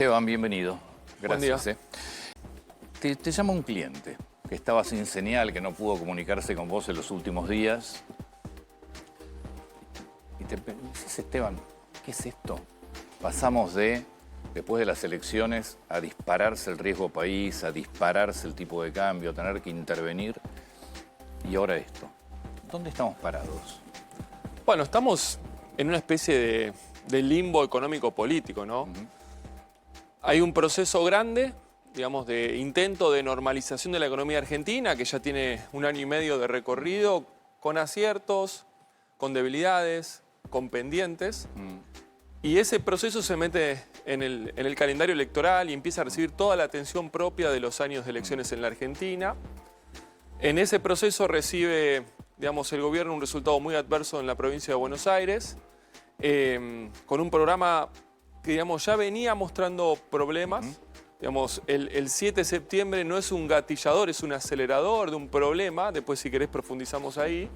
Esteban, bienvenido. Gracias. Buen día. Te llama un cliente que estaba sin señal, que no pudo comunicarse con vos en los últimos días. Y te dices, Esteban, ¿qué es esto? Pasamos después de las elecciones, a dispararse el riesgo país, a dispararse el tipo de cambio, a tener que intervenir. Y ahora esto. ¿Dónde estamos parados? Bueno, estamos en una especie de limbo económico-político, ¿no? Hay un proceso grande, digamos, de intento de normalización de la economía argentina, que ya tiene 1 año y medio de recorrido, con aciertos, con debilidades, con pendientes. Y ese proceso se mete en el calendario electoral y empieza a recibir toda la atención propia de los años de elecciones en la Argentina. En ese proceso recibe, digamos, el gobierno un resultado muy adverso en la provincia de Buenos Aires, con un programa que, digamos, ya venía mostrando problemas. Digamos, el 7 de septiembre no es un gatillador, es un acelerador de un problema. Después, si querés, profundizamos ahí.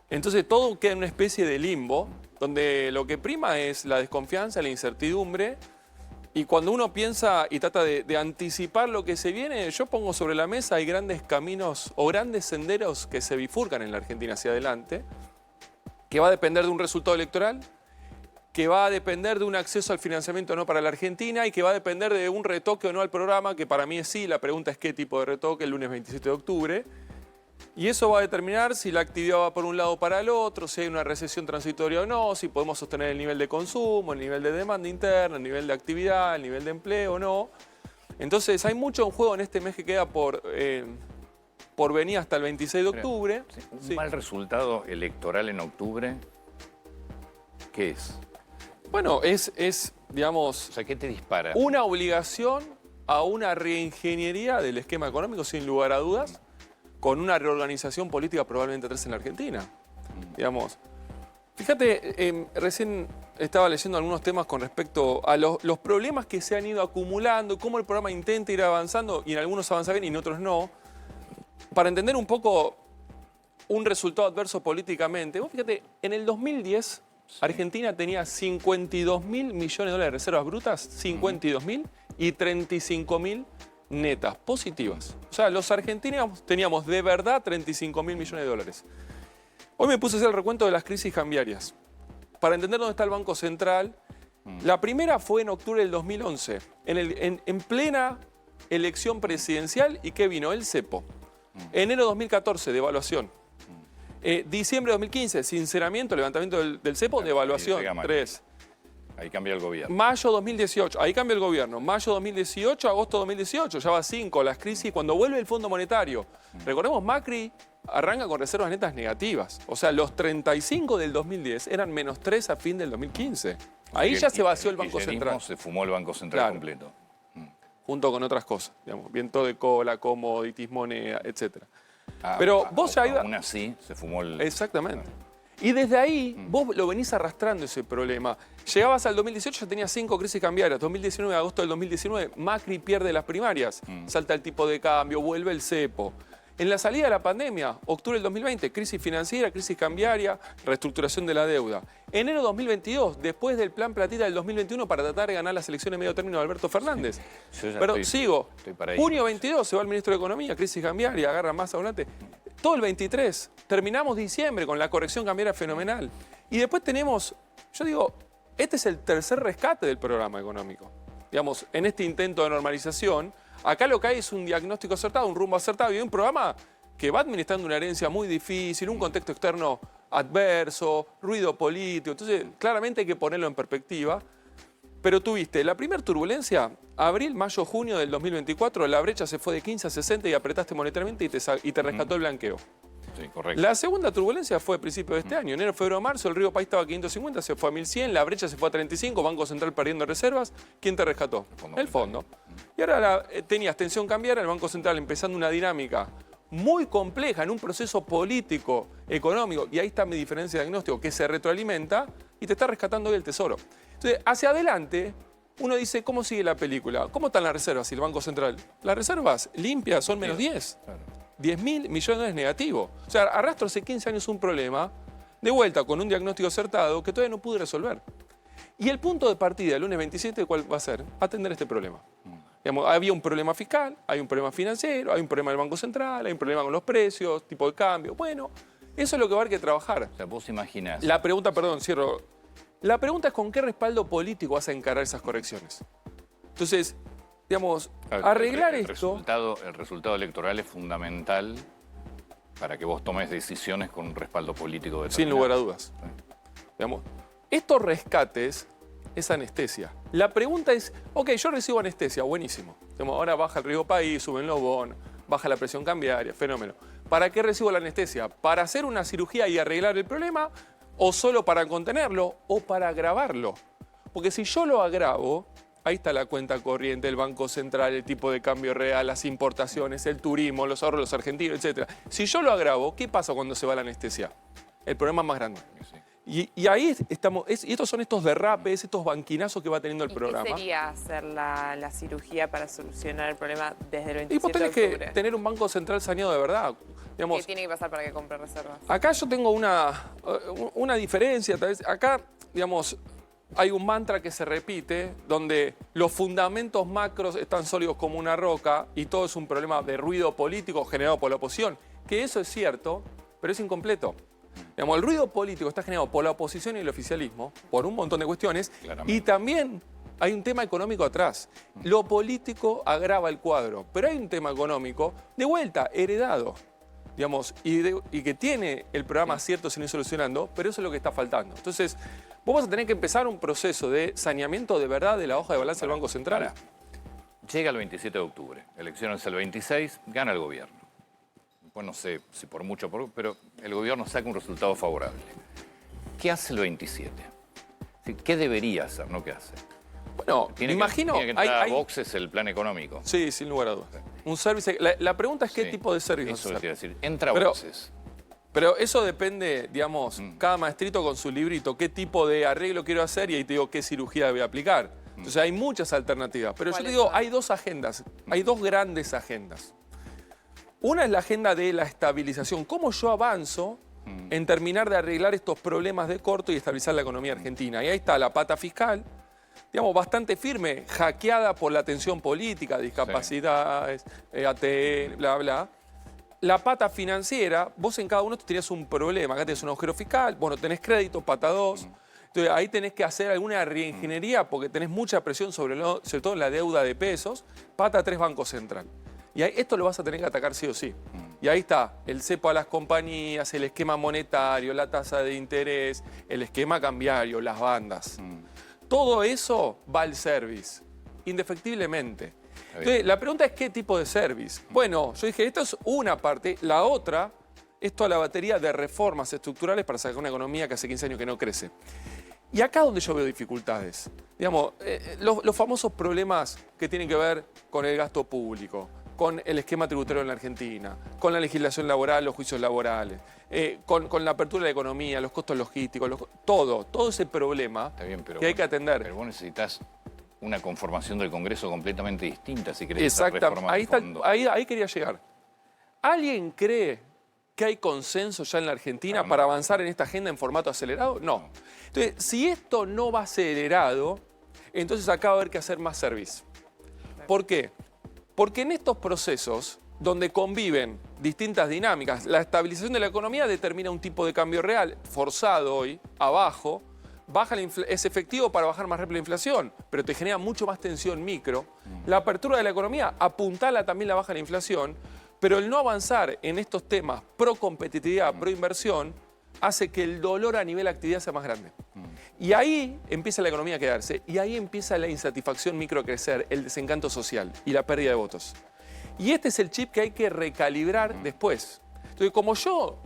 Entonces, todo queda en una especie de limbo, donde lo que prima es la desconfianza, la incertidumbre. Y cuando uno piensa y trata de anticipar lo que se viene, yo pongo sobre la mesa, hay grandes caminos o grandes senderos que se bifurcan en la Argentina hacia adelante, que va a depender de un resultado electoral, que va a depender de un acceso al financiamiento o no para la Argentina y que va a depender de un retoque o no al programa, que para mí es sí. La pregunta es qué tipo de retoque el lunes 27 de octubre. Y eso va a determinar si la actividad va por un lado o para el otro, si hay una recesión transitoria o no, si podemos sostener el nivel de consumo, el nivel de demanda interna, el nivel de actividad, el nivel de empleo o no. Entonces hay mucho en juego en este mes que queda por venir hasta el 26 de octubre. Un mal resultado electoral en octubre, ¿qué es? Bueno, es, digamos, O sea, ¿qué te dispara? una obligación a una reingeniería del esquema económico, sin lugar a dudas, con una reorganización política probablemente 3 en la Argentina. Digamos, fíjate, recién estaba leyendo algunos temas con respecto a los problemas que se han ido acumulando, cómo el programa intenta ir avanzando, y en algunos avanza bien y en otros no, para entender un poco un resultado adverso políticamente. Vos fíjate, en el 2010... Argentina tenía 52.000 millones de dólares de reservas brutas, 52.000 y 35.000 netas, positivas. O sea, los argentinos teníamos de verdad 35.000 millones de dólares. Hoy me puse a hacer el recuento de las crisis cambiarias. Para entender dónde está el Banco Central, la primera fue en octubre del 2011, en plena elección presidencial, y ¿qué vino? El cepo. Enero de 2014, devaluación. Diciembre de 2015, sinceramiento, levantamiento del cepo, devaluación, 3. Ahí cambia el gobierno. Mayo 2018, ahí cambia el gobierno. Mayo 2018, agosto 2018, ya va 5, las crisis. Cuando vuelve el Fondo Monetario, recordemos, Macri arranca con reservas netas negativas. O sea, los 35 del 2010 eran -3 a fin del 2015. Ahí ya se vació el Banco Central. Se fumó el Banco Central completo. Junto con otras cosas, digamos, viento de cola, commodities, moneda, etcétera. Pero vos ya aún así se fumó el... Exactamente. Y desde ahí vos lo venís arrastrando ese problema. Llegabas al 2018, ya tenías 5 crisis cambiarias. 2019, agosto del 2019, Macri pierde las primarias. Salta el tipo de cambio, vuelve el cepo. En la salida de la pandemia, octubre del 2020, crisis financiera, crisis cambiaria, reestructuración de la deuda. Enero 2022, después del plan platita del 2021 para tratar de ganar las elecciones de medio término de Alberto Fernández. Pero sigo. Junio 22 se va el ministro de Economía, crisis cambiaria, agarra más adelante. Todo el 23, terminamos diciembre con la corrección cambiaria fenomenal. Y después tenemos, yo digo, este es el tercer rescate del programa económico. Digamos, en este intento de normalización, acá lo que hay es un diagnóstico acertado, un rumbo acertado y un programa que va administrando una herencia muy difícil, un contexto externo adverso, ruido político. Entonces, claramente hay que ponerlo en perspectiva. Pero tuviste la primera turbulencia, abril, mayo, junio del 2024, la brecha se fue de 15 a 60 y apretaste monetariamente y te rescató el blanqueo. Sí, correcto. La segunda turbulencia fue a principios de este año. Enero, febrero, marzo, el Río País estaba a 550, se fue a 1100, la brecha se fue a 35, Banco Central perdiendo reservas. ¿Quién te rescató? El fondo. Y ahora tenías tensión cambiaria, el Banco Central empezando una dinámica muy compleja en un proceso político, económico, y ahí está mi diferencia de diagnóstico, que se retroalimenta y te está rescatando hoy el Tesoro. Entonces, hacia adelante, uno dice, ¿cómo sigue la película? ¿Cómo están las reservas y el Banco Central? Las reservas limpias son menos 10. Claro. 10.000 millones de dólares negativos. O sea, arrastro hace 15 años un problema, de vuelta con un diagnóstico acertado, que todavía no pude resolver. Y el punto de partida el lunes 27, ¿cuál va a ser? Atender este problema. Digamos, había un problema fiscal, hay un problema financiero, hay un problema del Banco Central, hay un problema con los precios, tipo de cambio. Bueno, eso es lo que va a haber que trabajar. O sea, vos imaginás. La pregunta, perdón, cierro. La pregunta es con qué respaldo político vas a encarar esas correcciones. Entonces, digamos, arreglar esto... El resultado electoral es fundamental para que vos tomes decisiones con un respaldo político determinado. Sin lugar a dudas. Digamos, estos rescates es anestesia. La pregunta es, ok, yo recibo anestesia, buenísimo. Digamos, ahora baja el riesgo país, suben los bonos, baja la presión cambiaria, fenómeno. ¿Para qué recibo la anestesia? ¿Para hacer una cirugía y arreglar el problema? ¿O solo para contenerlo? ¿O para agravarlo? Porque si yo lo agravo, ahí está la cuenta corriente, el Banco Central, el tipo de cambio real, las importaciones, el turismo, los ahorros de los argentinos, etc. Si yo lo agravo, ¿qué pasa cuando se va la anestesia? El problema es más grande. Sí. Y ahí estamos, y estos son estos derrapes, estos banquinazos que va teniendo el programa. ¿Qué sería hacer la cirugía para solucionar el problema desde el 27 Y vos tenés de octubre? que tener un banco central saneado de verdad. Digamos, ¿Qué tiene que pasar para que compre reservas? acá yo tengo una diferencia, tal vez. Acá, digamos, hay un mantra que se repite, donde los fundamentos macros están sólidos como una roca y todo es un problema de ruido político generado por la oposición. Que eso es cierto, pero es incompleto. Digamos, el ruido político está generado por la oposición y el oficialismo, por un montón de cuestiones, y también hay un tema económico atrás. Lo político agrava el cuadro, pero hay un tema económico, de vuelta, heredado, digamos, y que tiene el programa aciertos sin ir solucionando, pero eso es lo que está faltando. Entonces, vos vas a tener que empezar un proceso de saneamiento de verdad de la hoja de balance del Banco Central. Llega el 27 de octubre, elecciones el 26, gana el gobierno. Pues no sé si por mucho, pero el gobierno saca un resultado favorable. ¿Qué hace el 27? ¿Qué debería hacer, no qué hace? Bueno, me imagino... Tiene que entrar a boxes el plan económico. Sí, sin lugar a dudas. Un service... La pregunta es qué tipo de servicio. Eso lo quiero decir. Entra a boxes. Pero eso depende, digamos, cada maestrito con su librito, qué tipo de arreglo quiero hacer y ahí te digo qué cirugía voy a aplicar. Entonces hay muchas alternativas. Pero yo te digo, hay dos agendas, hay dos grandes agendas. Una es la agenda de la estabilización. ¿Cómo yo avanzo en terminar de arreglar estos problemas de corto y estabilizar la economía argentina? Y ahí está la pata fiscal, digamos, bastante firme, hackeada por la tensión política, discapacidades, ATN, bla, bla. La pata financiera, vos en cada uno tenías un problema. Acá tenés un agujero fiscal, bueno, tenés crédito, pata 2. Entonces ahí tenés que hacer alguna reingeniería porque tenés mucha presión sobre todo en la deuda de pesos. Pata 3, Banco Central. Y ahí, esto lo vas a tener que atacar sí o sí. Y ahí está el cepo a las compañías, el esquema monetario, la tasa de interés, el esquema cambiario, las bandas. Todo eso va al service, indefectiblemente. Entonces, la pregunta es ¿qué tipo de service? Bueno, yo dije, esto es una parte. La otra es toda la batería de reformas estructurales para sacar una economía que hace 15 años que no crece. Y acá es donde yo veo dificultades. Digamos, los famosos problemas que tienen que ver con el gasto público, con el esquema tributario en la Argentina, con la legislación laboral, los juicios laborales, con la apertura de la economía, los costos logísticos, todo ese problema que hay que atender. Pero vos necesitas una conformación del Congreso completamente distinta si querés hacer Exactamente, reformas ahí quería llegar. ¿Alguien cree que hay consenso ya en la Argentina para avanzar en esta agenda en formato acelerado? No. Entonces, si esto no va acelerado, entonces acá va a haber que hacer más service. ¿Por qué? Porque en estos procesos, donde conviven distintas dinámicas, la estabilización de la economía determina un tipo de cambio real, forzado hoy, abajo, es efectivo para bajar más rápido la inflación, pero te genera mucho más tensión micro. La apertura de la economía apuntala también la baja de la inflación, pero el no avanzar en estos temas pro competitividad, pro inversión, hace que el dolor a nivel actividad sea más grande. Y ahí empieza la economía a quedarse, y ahí empieza la insatisfacción micro a crecer, el desencanto social y la pérdida de votos. Y este es el chip que hay que recalibrar después. Entonces, como yo,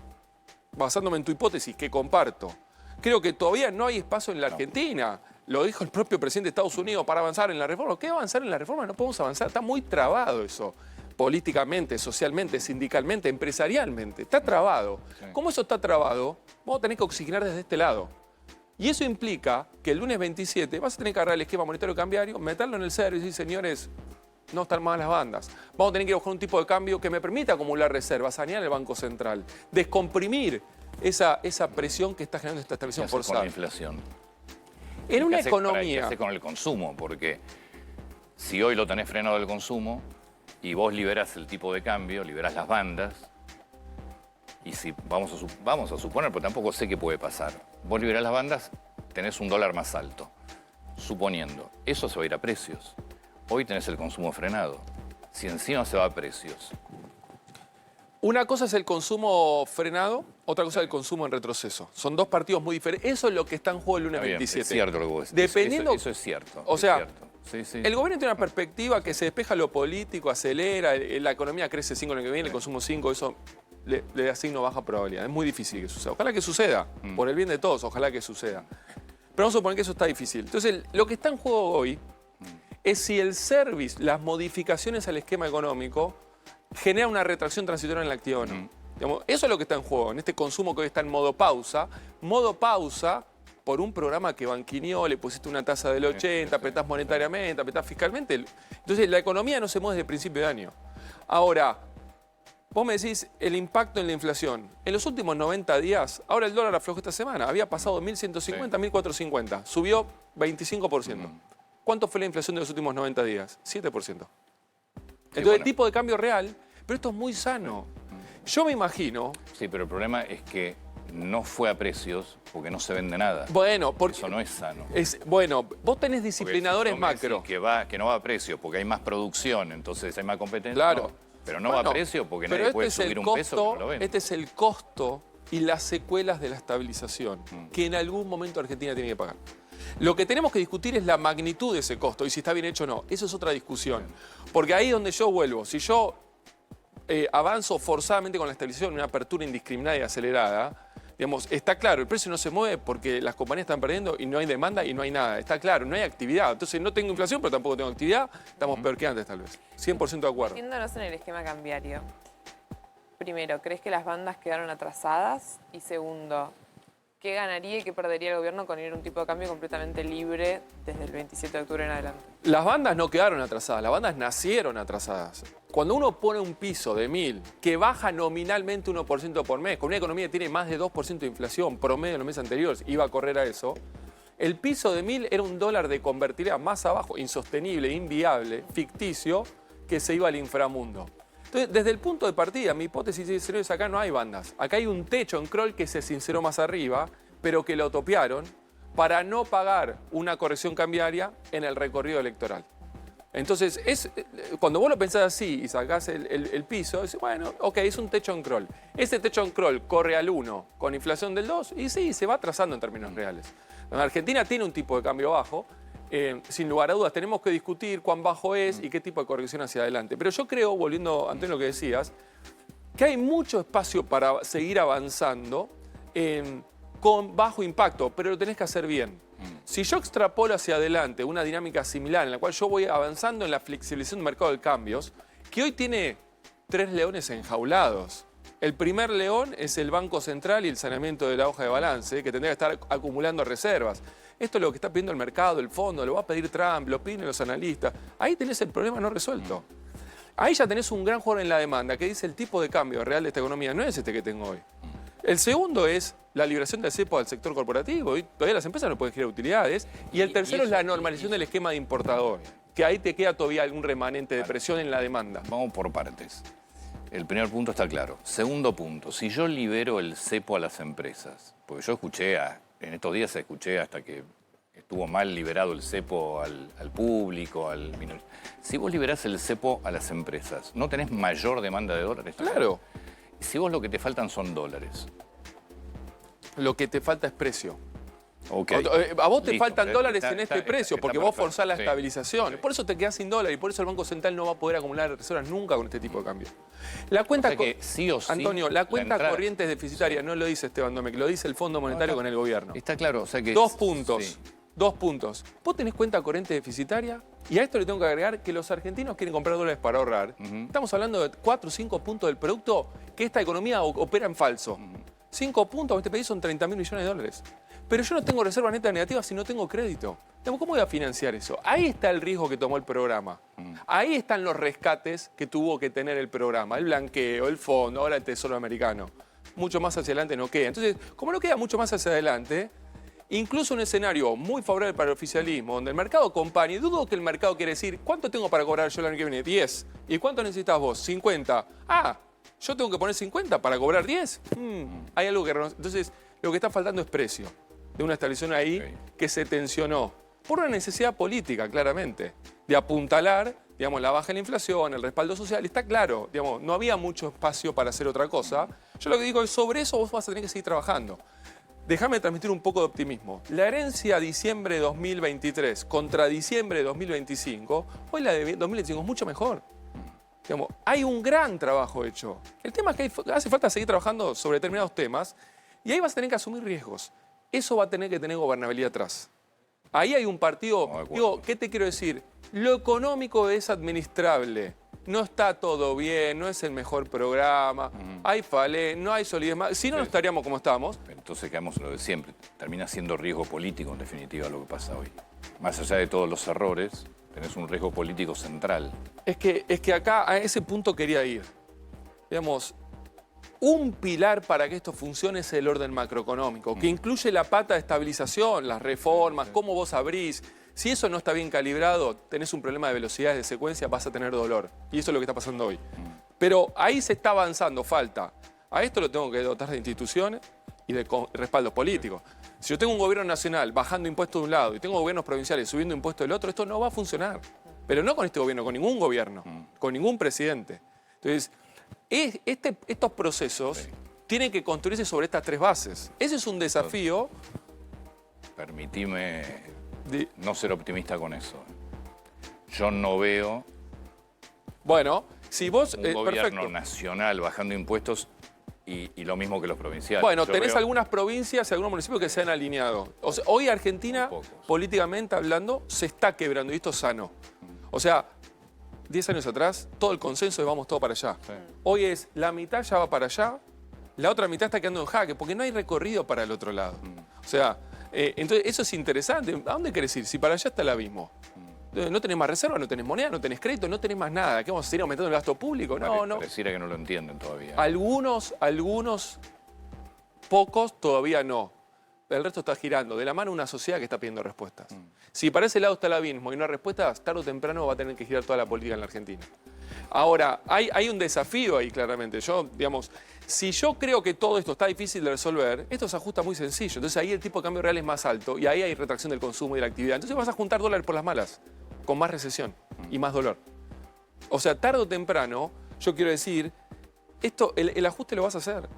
basándome en tu hipótesis, que comparto, creo que todavía no hay espacio en la Argentina, lo dijo el propio presidente de Estados Unidos, para avanzar en la reforma. ¿Qué avanzar en la reforma? No podemos avanzar, está muy trabado eso. Políticamente, socialmente, sindicalmente, empresarialmente. Está trabado. ¿Cómo eso está trabado? Vamos a tener que oxigenar desde este lado. Y eso implica que el lunes 27 vas a tener que agarrar el esquema monetario cambiario, meterlo en el servicio y decir, señores, no están más las bandas. Vamos a tener que buscar un tipo de cambio que me permita acumular reservas, sanear el Banco Central, descomprimir esa presión que está generando esta estabilización forzada. Con la inflación. En una ¿Qué economía... haces con el consumo? Porque si hoy lo tenés frenado el consumo y vos liberás el tipo de cambio, liberás las bandas, y si vamos a suponer, pero tampoco sé qué puede pasar, vos liberás las bandas, tenés un dólar más alto. Suponiendo, eso se va a ir a precios. Hoy tenés el consumo frenado. Si encima se va a precios. Una cosa es el consumo frenado, otra cosa es el consumo en retroceso. Son dos partidos muy diferentes. Eso es lo que está en juego el lunes Está bien, 27. es cierto lo que vos decís. Dependiendo, Eso es cierto. O es sea, cierto. Sí, sí. el gobierno tiene una perspectiva que se despeja lo político, acelera, la economía crece 5 el año que viene, el consumo 5, eso le asigno baja probabilidad. Es muy difícil que suceda. Ojalá que suceda, por el bien de todos, ojalá que suceda. Pero vamos a suponer que eso está difícil. Entonces, lo que está en juego hoy es si el service, las modificaciones al esquema económico, genera una retracción transitoria en la actividad o no. Digamos, eso es lo que está en juego, en este consumo que hoy está en modo pausa por un programa que banquineó, le pusiste una tasa del 80, apretás monetariamente, apretás fiscalmente. Entonces, la economía no se mueve desde el principio de año. Ahora, vos me decís el impacto en la inflación. En los últimos 90 días, ahora el dólar aflojó esta semana, había pasado 1.150 a 1.450, subió 25%. ¿Cuánto fue la inflación de los últimos 90 días? 7%. Entonces, el tipo de cambio real, pero esto es muy sano. Yo me imagino... Sí, pero el problema es que no fue a precios porque no se vende nada. Bueno, porque... Eso no es sano. Bueno, vos tenés disciplinadores Porque si macro. que no va a precio porque hay más producción, entonces hay más competencia. Claro. No, pero no va a precio porque nadie puede subir un peso que no lo vende. Este es el costo y las secuelas de la estabilización que en algún momento Argentina tiene que pagar. Lo que tenemos que discutir es la magnitud de ese costo y si está bien hecho o no. Eso es otra discusión. Porque ahí es donde yo vuelvo. Si yo avanzo forzadamente con la estabilización, una apertura indiscriminada y acelerada, digamos, está claro, el precio no se mueve porque las compañías están perdiendo y no hay demanda y no hay nada. Está claro, no hay actividad. Entonces no tengo inflación, pero tampoco tengo actividad. Estamos peor que antes, tal vez. 100% de acuerdo. Metiéndonos en el esquema cambiario. Primero, ¿crees que las bandas quedaron atrasadas? Y segundo, ¿qué ganaría y qué perdería el gobierno con ir a un tipo de cambio completamente libre desde el 27 de octubre en adelante? Las bandas no quedaron atrasadas, las bandas nacieron atrasadas. Cuando uno pone un piso de 1.000 que baja nominalmente 1% por mes, con una economía que tiene más de 2% de inflación promedio en los meses anteriores, iba a correr a eso, el piso de 1.000 era un dólar de convertibilidad más abajo, insostenible, inviable, ficticio, que se iba al inframundo. Entonces, desde el punto de partida, mi hipótesis es acá no hay bandas. Acá hay un techo en Kroll que se sinceró más arriba, pero que lo topearon para no pagar una corrección cambiaria en el recorrido electoral. Entonces, cuando vos lo pensás así y sacás el piso, decís, bueno, ok, es un techo en Kroll. Ese techo en Kroll corre al 1 con inflación del 2 y sí, se va atrasando en términos reales. Argentina tiene un tipo de cambio bajo. Sin lugar a dudas, tenemos que discutir cuán bajo es y qué tipo de corrección hacia adelante. Pero yo creo, volviendo ante lo que decías, que hay mucho espacio para seguir avanzando con bajo impacto, pero lo tenés que hacer bien. Si yo extrapolo hacia adelante una dinámica similar en la cual yo voy avanzando en la flexibilización del mercado de cambios, que hoy tiene 3 leones enjaulados. El primer león es el Banco Central y el saneamiento de la hoja de balance, que tendría que estar acumulando reservas. Esto es lo que está pidiendo el mercado, el fondo, lo va a pedir Trump, lo piden los analistas. Ahí tenés el problema no resuelto. Ahí ya tenés un gran jugador en la demanda que dice el tipo de cambio real de esta economía no es este que tengo hoy. El segundo es la liberación del cepo al sector corporativo. Hoy todavía las empresas no pueden generar utilidades. Y el tercero es la normalización del esquema de importador, que ahí te queda todavía algún remanente de presión en la demanda. Vamos por partes. El primer punto está claro. Segundo punto, si yo libero el cepo a las empresas, porque yo en estos días escuché hasta que estuvo mal liberado el cepo al público, al minorista. Si vos liberás el cepo a las empresas, ¿no tenés mayor demanda de dólares? Claro. Y si vos lo que te faltan son dólares. Lo que te falta es precio. Okay. A vos te Listo, faltan dólares en este precio está porque vos perfecto. forzás la Sí, estabilización. sí. Por eso te quedás sin dólar y por eso el Banco Central no va a poder acumular reservas nunca con este tipo de cambio. La cuenta, O sea que sí o sí, Antonio, la cuenta entrada- corriente es deficitaria, no lo dice Esteban Domecq, lo dice el Fondo Monetario con el gobierno. Está claro, o sea que... 2 puntos. Sí. 2 puntos. Vos tenés cuenta corriente deficitaria y a esto le tengo que agregar que los argentinos quieren comprar dólares para ahorrar. Estamos hablando de 4 o 5 puntos del producto que esta economía opera en falso. 5 puntos en este país son 30.000 millones de dólares. Pero yo no tengo reserva neta negativa si no tengo crédito. ¿Cómo voy a financiar eso? Ahí está el riesgo que tomó el programa. Ahí están los rescates que tuvo que tener el programa. El blanqueo, el fondo, ahora el Tesoro americano. Mucho más hacia adelante no queda. Entonces, como no queda mucho más hacia adelante, incluso un escenario muy favorable para el oficialismo, donde el mercado acompaña, y dudo que el mercado quiere decir, ¿cuánto tengo para cobrar yo el año que viene? 10. ¿Y cuánto necesitas vos? 50. Ah, yo tengo que poner 50 para cobrar 10. Hay algo que... Entonces, lo que está faltando es precio de una estabilización ahí que se tensionó por una necesidad política, claramente, de apuntalar, digamos, la baja de la inflación, el respaldo social. Está claro, digamos, no había mucho espacio para hacer otra cosa. Yo lo que digo es, sobre eso vos vas a tener que seguir trabajando. Déjame transmitir un poco de optimismo. La herencia diciembre de 2023 contra diciembre de 2025, hoy la de 2025 es mucho mejor. Digamos, hay un gran trabajo hecho. El tema es que hace falta seguir trabajando sobre determinados temas y ahí vas a tener que asumir riesgos. Eso va a tener que tener gobernabilidad atrás. Ahí hay un partido... Digo, ¿qué te quiero decir? Lo económico es administrable. No está todo bien, no es el mejor programa, hay no hay solidez más. Si no, no estaríamos como estamos. Entonces quedamos en lo de siempre. Termina siendo riesgo político, en definitiva, lo que pasa hoy. Más allá de todos los errores, tenés un riesgo político central. Es que acá, a ese punto quería ir. Digamos, un pilar para que esto funcione es el orden macroeconómico, que incluye la pata de estabilización, las reformas, cómo vos abrís. Si eso no está bien calibrado, tenés un problema de velocidades de secuencia, vas a tener dolor. Y eso es lo que está pasando hoy. Pero ahí se está avanzando, falta. A esto lo tengo que dotar de instituciones y de respaldo político. Si yo tengo un gobierno nacional bajando impuestos de un lado y tengo gobiernos provinciales subiendo impuestos del otro, esto no va a funcionar. Pero no con este gobierno, con ningún gobierno, con ningún presidente. Entonces, estos procesos tienen que construirse sobre estas tres bases. Ese es un desafío. Permitime no ser optimista con eso. Yo no veo bueno, si vos, un gobierno perfecto. nacional bajando impuestos y lo mismo que los provinciales. Bueno, Yo tenés veo algunas provincias y algunos municipios que se han alineado. O sea, hoy Argentina, políticamente hablando, se está quebrando y esto es sano. O sea, 10 años atrás, todo el consenso de vamos todo para allá. Sí. Hoy es la mitad ya va para allá, la otra mitad está quedando en jaque, porque no hay recorrido para el otro lado. O sea, entonces eso es interesante. ¿A dónde querés ir? Si para allá está el abismo. No tenés más reserva, no tenés moneda, no tenés crédito, no tenés más nada. ¿Qué vamos a seguir aumentando el gasto público? No, no. Pareciera que no lo entienden todavía. Algunos, pocos todavía no. El resto está girando de la mano una sociedad que está pidiendo respuestas. Si para ese lado está el abismo y no hay respuestas, tarde o temprano va a tener que girar toda la política en la Argentina. Ahora, hay un desafío ahí claramente. Digamos, si yo creo que todo esto está difícil de resolver, esto se ajusta muy sencillo. Entonces ahí el tipo de cambio real es más alto y ahí hay retracción del consumo y de la actividad. Entonces vas a juntar dólares por las malas, con más recesión y más dolor. O sea, tarde o temprano, yo quiero decir, el ajuste lo vas a hacer.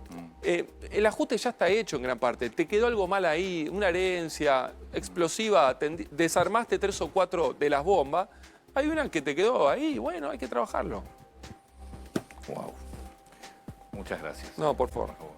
El ajuste ya está hecho en gran parte. Te quedó algo mal ahí, una herencia explosiva, desarmaste 3 o 4 de las bombas. Hay una que te quedó ahí, bueno, hay que trabajarlo. Wow. Muchas gracias. No, por favor. Por favor.